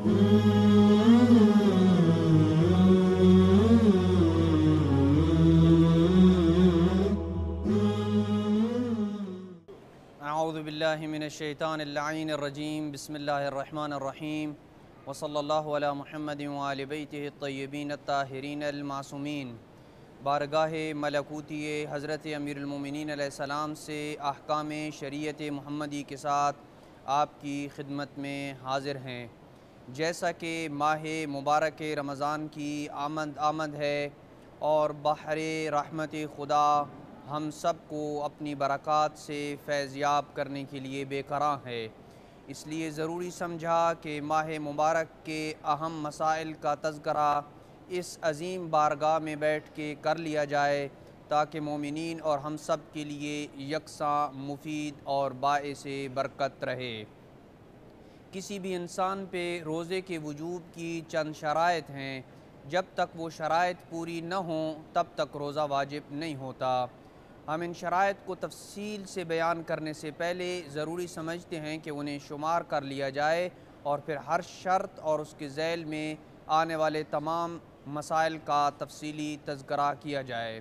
اعوذ باللہ من الشیطان اللعین الرجیم بسم اللہ الرحمن الرحیم وصلی اللہ علی محمد وآل بیتہ الطیبین الطاہرین المعصومین۔ بارگاہ ملکوتی حضرت امیر المومنین علیہ السلام سے احکام شریعت محمدی کے ساتھ آپ کی خدمت میں حاضر ہیں۔ جیسا کہ ماہ مبارک رمضان کی آمد ہے اور بحر رحمت خدا ہم سب کو اپنی برکات سے فیضیاب کرنے کے لیے بے قراں ہے، اس لیے ضروری سمجھا کہ ماہ مبارک کے اہم مسائل کا تذکرہ اس عظیم بارگاہ میں بیٹھ کے کر لیا جائے تاکہ مومنین اور ہم سب کے لیے یکساں مفید اور باعث برکت رہے۔ کسی بھی انسان پہ روزے کے وجوب کی چند شرائط ہیں، جب تک وہ شرائط پوری نہ ہوں تب تک روزہ واجب نہیں ہوتا۔ ہم ان شرائط کو تفصیل سے بیان کرنے سے پہلے ضروری سمجھتے ہیں کہ انہیں شمار کر لیا جائے اور پھر ہر شرط اور اس کے ذیل میں آنے والے تمام مسائل کا تفصیلی تذکرہ کیا جائے۔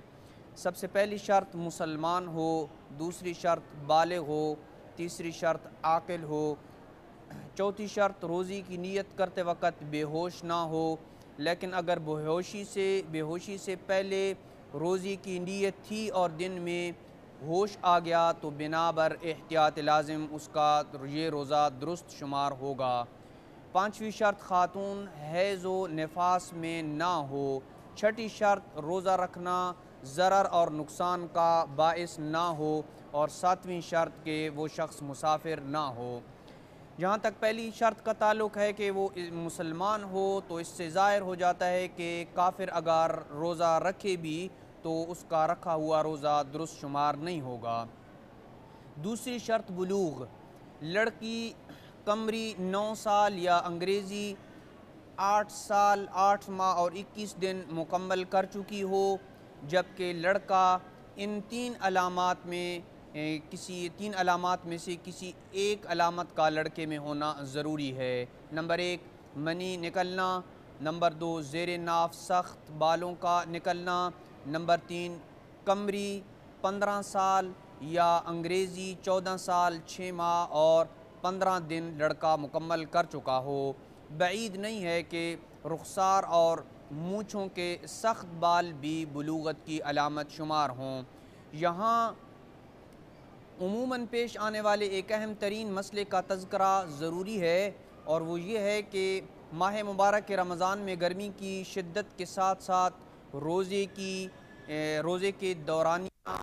سب سے پہلی شرط مسلمان ہو، دوسری شرط بالغ ہو، تیسری شرط عاقل ہو، چوتھی شرط روزی کی نیت کرتے وقت بے ہوش نہ ہو، لیکن اگر بے ہوشی سے پہلے روزی کی نیت تھی اور دن میں ہوش آ گیا تو بنا بر احتیاط لازم اس کا یہ روزہ درست شمار ہوگا۔ پانچویں شرط خاتون حیض و نفاس میں نہ ہو۔ چھٹی شرط روزہ رکھنا ضرر اور نقصان کا باعث نہ ہو، اور ساتویں شرط کہ وہ شخص مسافر نہ ہو۔ جہاں تک پہلی شرط کا تعلق ہے کہ وہ مسلمان ہو تو اس سے ظاہر ہو جاتا ہے کہ کافر اگر روزہ رکھے بھی تو اس کا رکھا ہوا روزہ درست شمار نہیں ہوگا۔ دوسری شرط بلوغ، لڑکی قمری 9 سال یا انگریزی 8 سال 8 ماہ اور 21 دن مکمل کر چکی ہو، جبکہ لڑکا ان تین علامات میں سے کسی ایک علامت کا لڑکے میں ہونا ضروری ہے۔ نمبر 1 منی نکلنا، نمبر 2 زیر ناف سخت بالوں کا نکلنا، نمبر 3 قمری 15 سال یا انگریزی 14 سال 6 ماہ اور 15 دن لڑکا مکمل کر چکا ہو۔ بعید نہیں ہے کہ رخسار اور مونچھوں کے سخت بال بھی بلوغت کی علامت شمار ہوں۔ یہاں عموماً پیش آنے والے ایک اہم ترین مسئلے کا تذکرہ ضروری ہے، اور وہ یہ ہے کہ ماہ مبارک رمضان میں گرمی کی شدت کے ساتھ ساتھ روزے کے دورانیہ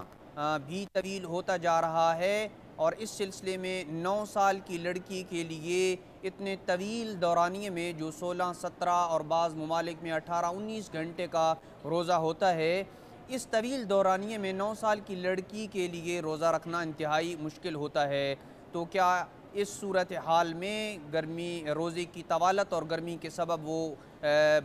بھی طویل ہوتا جا رہا ہے، اور اس سلسلے میں 9 سال کی لڑکی کے لیے اتنے طویل دورانیے میں جو 16 17 اور بعض ممالک میں 18 19 گھنٹے کا روزہ ہوتا ہے، اس طویل دورانیے میں 9 سال کی لڑکی کے لیے روزہ رکھنا انتہائی مشکل ہوتا ہے۔ تو کیا اس صورتحال میں روزے کی طوالت اور گرمی کے سبب وہ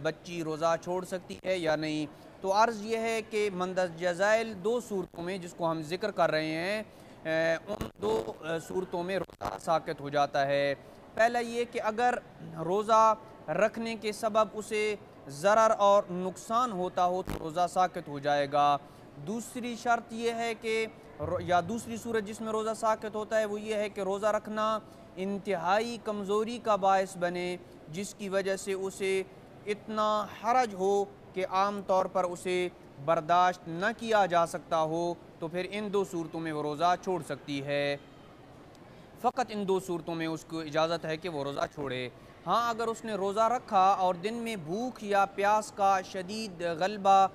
بچی روزہ چھوڑ سکتی ہے یا نہیں؟ تو عرض یہ ہے کہ مندرجہ ذیل 2 صورتوں میں جس کو ہم ذکر کر رہے ہیں، ان 2 صورتوں میں روزہ ساقط ہو جاتا ہے۔ پہلا یہ کہ اگر روزہ رکھنے کے سبب اسے ضرر اور نقصان ہوتا ہو تو روزہ ساقط ہو جائے گا۔ دوسری شرط یہ ہے کہ دوسری صورت جس میں روزہ ساقط ہوتا ہے وہ یہ ہے کہ روزہ رکھنا انتہائی کمزوری کا باعث بنے، جس کی وجہ سے اسے اتنا حرج ہو کہ عام طور پر اسے برداشت نہ کیا جا سکتا ہو، تو پھر ان 2 صورتوں میں وہ روزہ چھوڑ سکتی ہے۔ فقط ان 2 صورتوں میں اس کو اجازت ہے کہ وہ روزہ چھوڑے۔ ہاں اگر اس نے روزہ رکھا اور دن میں بھوک یا پیاس کا شدید غلبہ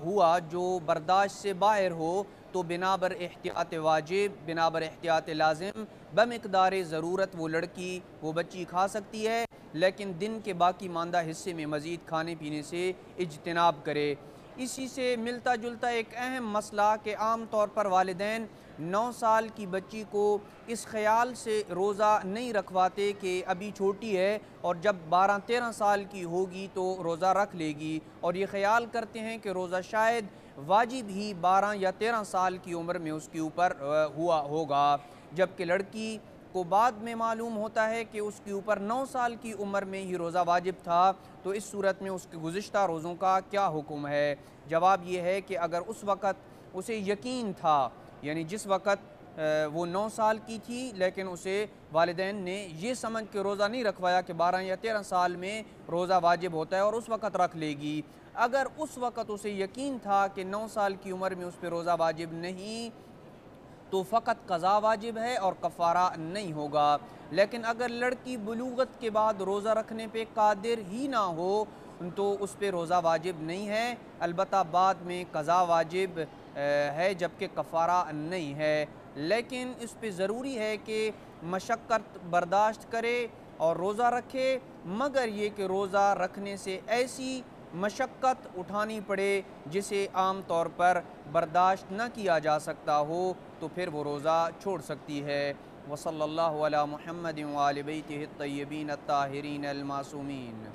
ہوا جو برداشت سے باہر ہو تو بنا بر احتیاط واجب، بنا بر احتیاط لازم بمقدار ضرورت وہ بچی کھا سکتی ہے، لیکن دن کے باقی ماندہ حصے میں مزید کھانے پینے سے اجتناب کرے۔ اسی سے ملتا جلتا ایک اہم مسئلہ کہ عام طور پر والدین 9 سال کی بچی کو اس خیال سے روزہ نہیں رکھواتے کہ ابھی چھوٹی ہے اور جب 12-13 سال کی ہوگی تو روزہ رکھ لے گی، اور یہ خیال کرتے ہیں کہ روزہ شاید واجب ہی 12 یا 13 سال کی عمر میں اس کے اوپر ہوا ہوگا، جبکہ لڑکی کو بعد میں معلوم ہوتا ہے کہ اس کے اوپر 9 سال کی عمر میں ہی روزہ واجب تھا، تو اس صورت میں اس کے گزشتہ روزوں کا کیا حکم ہے؟ جواب یہ ہے کہ اگر اس وقت اسے یقین تھا، یعنی جس وقت وہ 9 سال کی تھی لیکن اسے والدین نے یہ سمجھ کے روزہ نہیں رکھوایا کہ 12 یا 13 سال میں روزہ واجب ہوتا ہے اور اس وقت رکھ لے گی، اگر اس وقت اسے یقین تھا کہ 9 سال کی عمر میں اس پہ روزہ واجب نہیں تو فقط قضا واجب ہے اور کفارہ نہیں ہوگا۔ لیکن اگر لڑکی بلوغت کے بعد روزہ رکھنے پہ قادر ہی نہ ہو تو اس پہ روزہ واجب نہیں ہے، البتہ بعد میں قضا واجب ہے جبکہ کفارہ نہیں ہے، لیکن اس پہ ضروری ہے کہ مشقت برداشت کرے اور روزہ رکھے، مگر یہ کہ روزہ رکھنے سے ایسی مشقت اٹھانی پڑے جسے عام طور پر برداشت نہ کیا جا سکتا ہو تو پھر وہ روزہ چھوڑ سکتی ہے۔ وصلی اللہ علی محمد وآل بیتہ الطیبین الطاہرین المعصومین۔